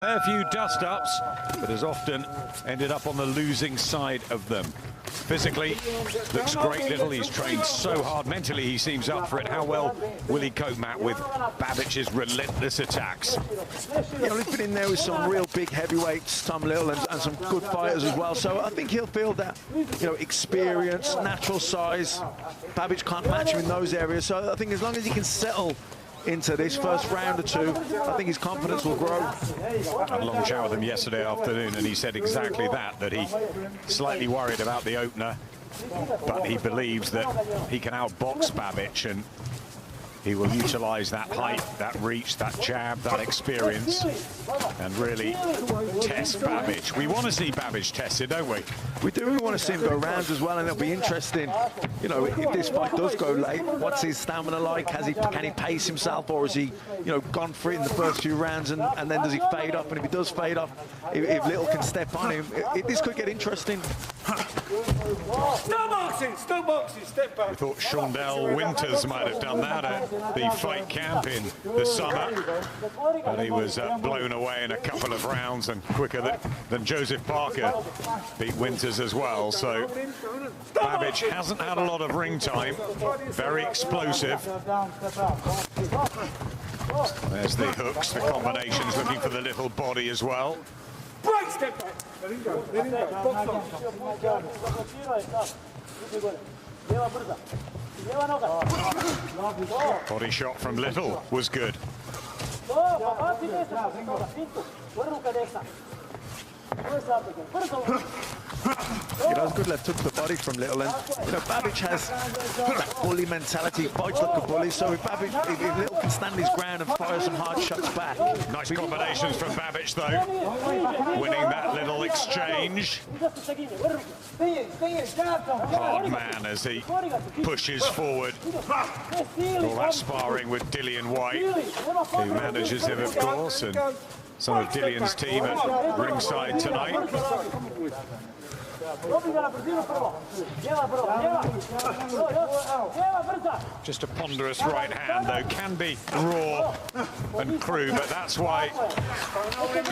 A few dust-ups, but has often ended up on the losing side of them. Physically, looks great, Little. He's trained so hard. Mentally, he seems up for it. How well will he cope, Matt, with Babic's relentless attacks? Yeah, well, he's been in there with some real big heavyweights, Tom Little, and some good fighters as well. So I think he'll feel that, experience, natural size. Babic can't match him in those areas. So I think as long as he can settle into this first round or two, I think his confidence will grow. I had a long chat with him yesterday afternoon, and he said exactly that he's slightly worried about the opener, but he believes that he can outbox Babic, and he will utilize that height, that reach, that jab, that experience, and really test Babic. We want to see Babic tested, don't we? We do. We want to see him go rounds as well, and it'll be interesting, if this fight does go late, what's his stamina like? Can he pace himself, or has he, gone for it in the first few rounds, and then does he fade off? And if he does fade off, if Little can step on him, this could get interesting. Stop boxing, step back. We thought Shondell Winters might have done that at the fight camp in the summer, but he was blown away in a couple of rounds, and quicker than Joseph Parker beat Winters as well. So Babic hasn't had a lot of ring time, very explosive. There's the hooks, the combinations, looking for the little body as well. Break, step back. Let him go. Let him go. Body shot from Little was good. That was good left hook to the body from Little, and Babic has that bully mentality, fights like a bully. So if Little can stand his ground and fire some hard shots back. Nice combinations from Babic though, winning that little exchange. Hard man as he pushes forward. All that sparring with Dillian White, who manages him of course, and some of Dillian's team at ringside tonight. Just a ponderous right hand, though, can be raw and crude, but that's why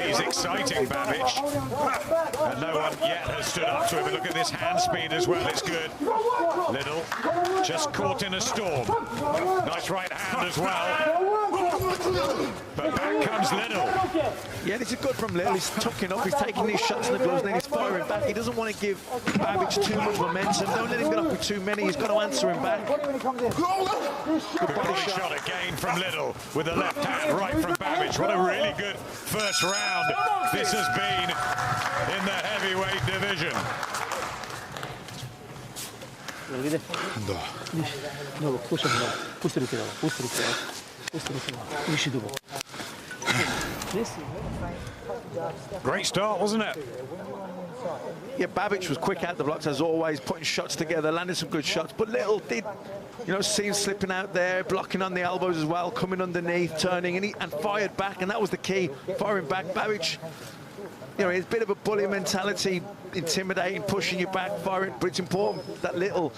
he's exciting, Babic. And no one yet has stood up to him. But look at this hand speed as well, it's good. Little, just caught in a storm. Nice right hand as well. But back comes Little. Yeah, this is good from Little. He's tucking up, he's taking these shots in the gloves, and then he's firing back. He doesn't want to give Babic too much momentum. Don't let him get up with too many. He's got to answer him back. Good body shot again from Little with the left hand right from Babic. What a really good first round this has been in the heavyweight division. Great start, wasn't it? Yeah, Babic was quick out the blocks as always, putting shots together, landed some good shots, but Little did, see him slipping out there, blocking on the elbows as well, coming underneath, turning, and fired back, and that was the key, firing back. Babic, it's a bit of a bully mentality, intimidating, pushing you back, firing, but it's important that Little,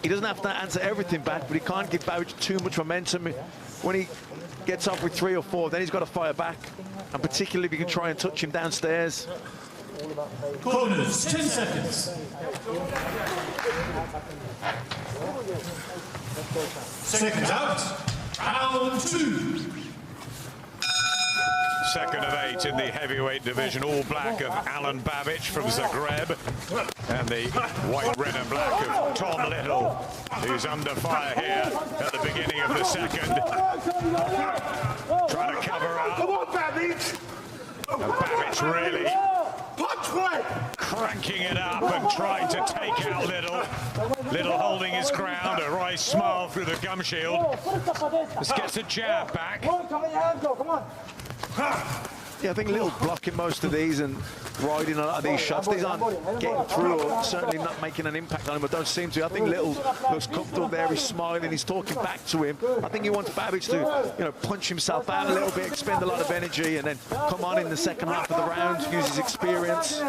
he doesn't have to answer everything back, but he can't give Babic too much momentum. When he gets off with 3 or 4, then he's got to fire back, and particularly if you can try and touch him downstairs. Corners, 10 seconds. Seconds out. Round 2. Second of 8 in the heavyweight division, all black of Alen Babic from Zagreb, and the white, red and black of Tom Little, who's under fire here at the beginning of the second. Trying to cover up. Come on, Babic! And Babic really cranking it up and trying to take out Little. Little holding his ground, a wry smile through the gum shield. This gets a jab back. Yeah, I think Little's blocking most of these and riding a lot of these shots. These aren't getting through or certainly not making an impact on him, but don't seem to. I think Little looks comfortable there. He's smiling. He's talking back to him. I think he wants Babic to, punch himself out a little bit, expend a lot of energy, and then come on in the second half of the round, use his experience.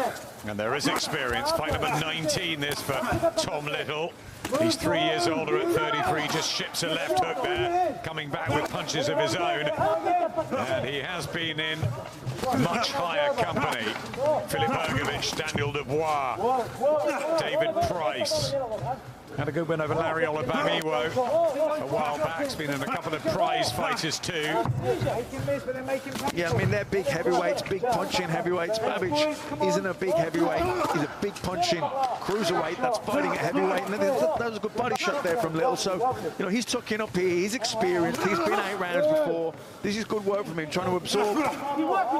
And there is experience. Fight number 19 this for Tom Little. He's 3 years older at 33, just ships a left hook there, coming back with punches of his own. And he has been in much higher company. Filip Ergovic, Daniel Dubois, David Price. Had a good win over Larry Olabamiwo a while back. He's been in a couple of prize fighters too. Yeah, I mean, they're big heavyweights, big punching heavyweights. Babic isn't a big heavyweight. He's a big punching cruiserweight that's fighting at heavyweight. And that was a good body shot there from Little. So, you know, he's tucking up here. He's experienced. He's been 8 rounds before. This is good work from him, trying to absorb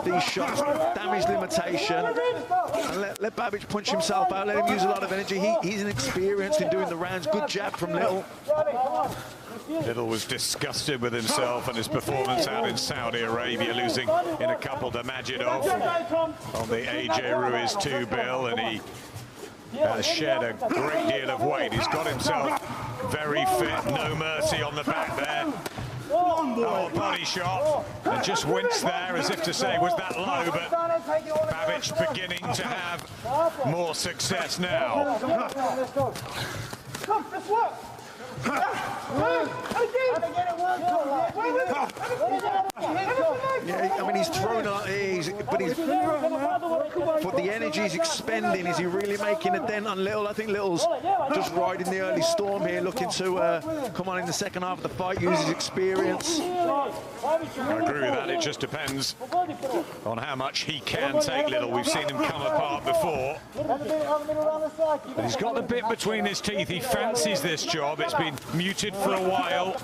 these shots, damage limitation. And let Babic punch himself out. Let him use a lot of energy. He's inexperienced in doing the rounds. Good jab from Little. Little was disgusted with himself and his performance out in Saudi Arabia, losing in a couple to Majidov on the AJ Ruiz 2 bill, and he has shed a great deal of weight. He's got himself very fit, no mercy on the back there. Oh, body shot, and just winced there as if to say, was that low? But Babic beginning to have more success now. Come, let's work. Yeah, I mean, he's throwing a lot, but the energy he's expending, is he really making a dent on Little? I think Little's just riding the early storm here, looking to come on in the second half of the fight, use his experience. I agree with that. It just depends on how much he can take Little. We've seen him come apart before. But he's got the bit between his teeth. He fancies this job. It's been muted for a while.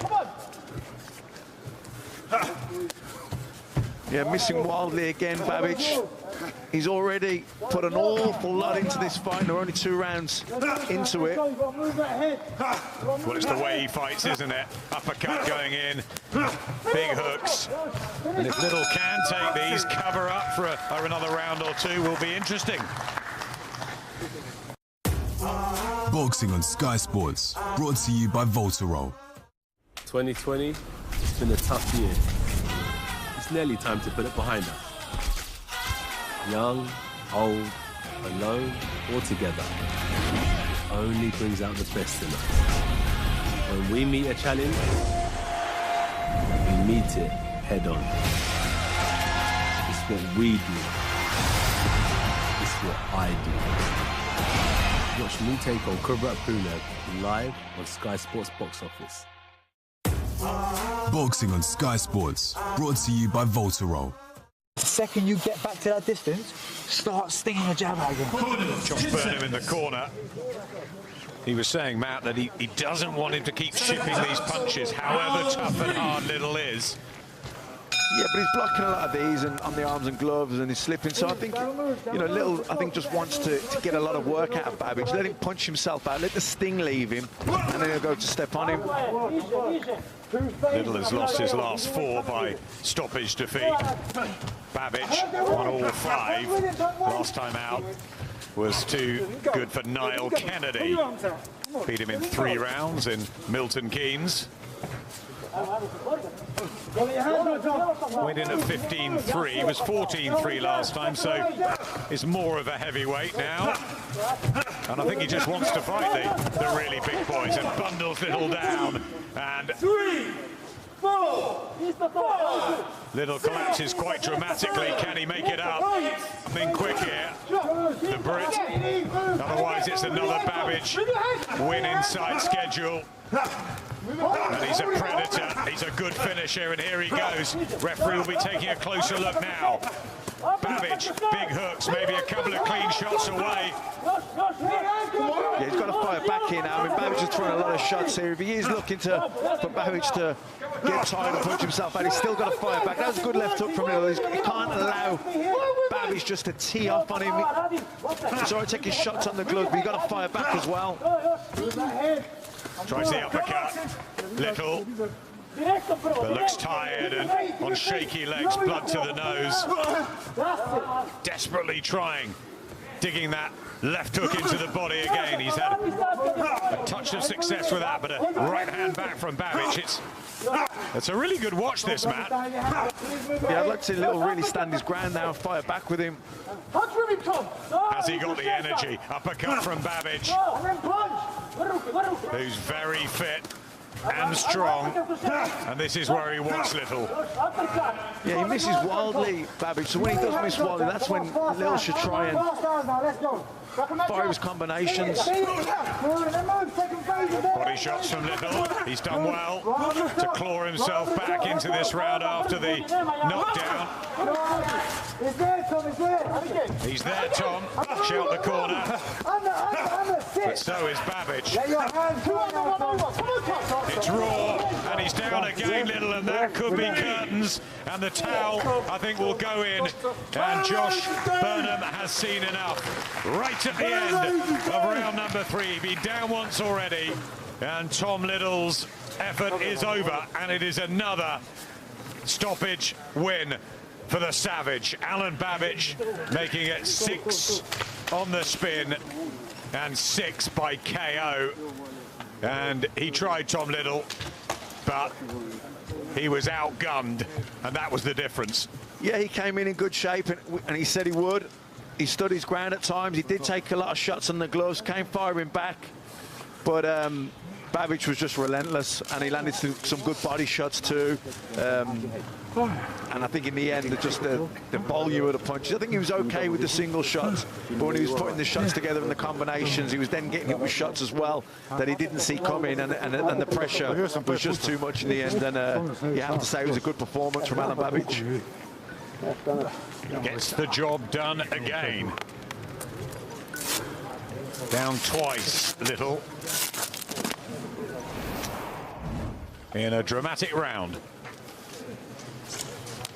Yeah, missing wildly again, Babic. He's already put an awful lot into this fight. There are only 2 rounds into it. Well, it's the way he fights, isn't it? Uppercut going in, big hooks. And if Little can take these, cover up for another round or 2 will be interesting. Boxing on Sky Sports, brought to you by Voltarol. 2020, it's been a tough year. It's nearly time to put it behind us. Young, old, alone, or together, it only brings out the best in us. When we meet a challenge, we meet it head on. It's what we do. It's what I do. Watch me take on Kubrat Pulev live on Sky Sports Box Office. Boxing on Sky Sports, brought to you by Voltarol. The second you get back to that distance, start stinging a jab out again. Josh Burnham in the corner. He was saying, Matt, that he doesn't want him to keep shipping these punches, however tough and hard Little is. Yeah, but he's blocking a lot of these and on the arms and gloves, and he's slipping. So I think, you know, Little, I think, just wants to get a lot of work out of Babic. Let him punch himself out, let the sting leave him, and then he'll go to step on him. Little has lost his last 4 by stoppage defeat. Babic won all 5. Last time out was too good for Niall Kennedy. Beat him in 3 rounds in Milton Keynes. Went in at 15-3, he was 14-3 last time, so is more of a heavyweight now. And I think he just wants to fight the really big boys and bundles Little down. And 3, 4, Little collapses quite dramatically. Can he make it up? Something quick here. The Brit. Otherwise, it's another Babic win inside schedule. And he's a predator. He's a good finisher, and here he goes. Referee will be taking a closer look now. Babic, big hooks, maybe a couple of clean shots away. Yeah, he's got to fire back here now. I mean, Babic is throwing a lot of shots here. If he is looking for Babic to get tired and punch himself out, he's still got to fire back. That was a good left hook from Little. He can't allow Babic just to tee off on him. He's already taking shots on the glove, but you've got to fire back as well. Tries the uppercut. Little, but looks tired and on shaky legs, blood to the nose. Desperately trying, digging that left hook into the body again. He's had a touch of success with that, but a right hand back from Babic. It's a really good watch, this, Matt. Yeah, I'd like to see Little really stand his ground now, fire back with him. Has he got the energy? Uppercut from Babic. who's very fit and strong, and this is where he wants Little. Yeah, he misses wildly, Babic. So when he does miss wildly, that's when Little should try and fire his combinations. Body shots from Little. He's done well to claw himself back into this round after the knockdown. He's there, Tom. Shout the corner. But so is Babic. It's raw, and he's down again, Little, and that could be curtains. And the towel, I think, will go in. And Josh Burnham has seen enough. Right at the end of round number 3. Been down once already. And Tom Little's effort is over, and it is another stoppage win for the Savage. Alen Babic making it 6 on the spin and 6 by KO. And he tried Tom Little, but he was outgunned, and that was the difference. Yeah, he came in good shape, and he said he would. He stood his ground at times. He did take a lot of shots on the gloves, came firing back, but Babic was just relentless, and he landed some good body shots too. And I think in the end, just the volume of the punches, I think he was okay with the single shots, but when he was putting the shots together in the combinations, he was then getting hit with shots as well that he didn't see coming, and the pressure was just too much in the end. And you have to say it was a good performance from Alen Babic. Gets the job done again. Down twice, Little, in a dramatic round.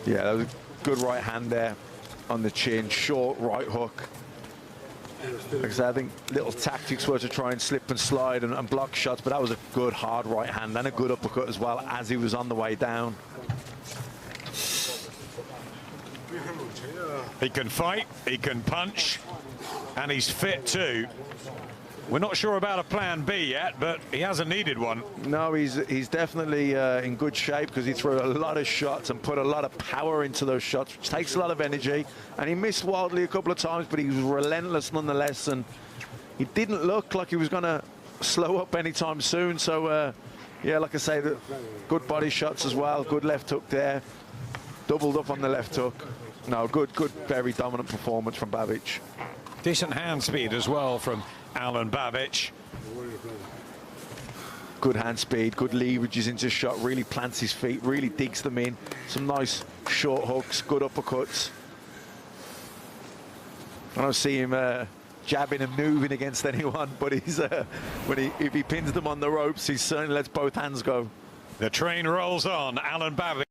Yeah, that was a good right hand there on the chin, short right hook. Like I said, I think Little tactics were to try and slip and slide and block shots, but that was a good hard right hand and a good uppercut as well as he was on the way down. He can fight, he can punch, and he's fit too. We're not sure about a plan B yet, but he hasn't needed one. No, he's definitely in good shape because he threw a lot of shots and put a lot of power into those shots, which takes a lot of energy. And he missed wildly a couple of times, but he was relentless nonetheless. And he didn't look like he was going to slow up anytime soon. So, yeah, like I say, good body shots as well. Good left hook there. Doubled up on the left hook. No, good, very dominant performance from Babic. Decent hand speed as well from Alen Babic. Good hand speed, good leverages into shot, really plants his feet, really digs them in. Some nice short hooks, good uppercuts. I don't see him jabbing and moving against anyone, but he's if he pins them on the ropes, he certainly lets both hands go. The train rolls on. Alen Babic.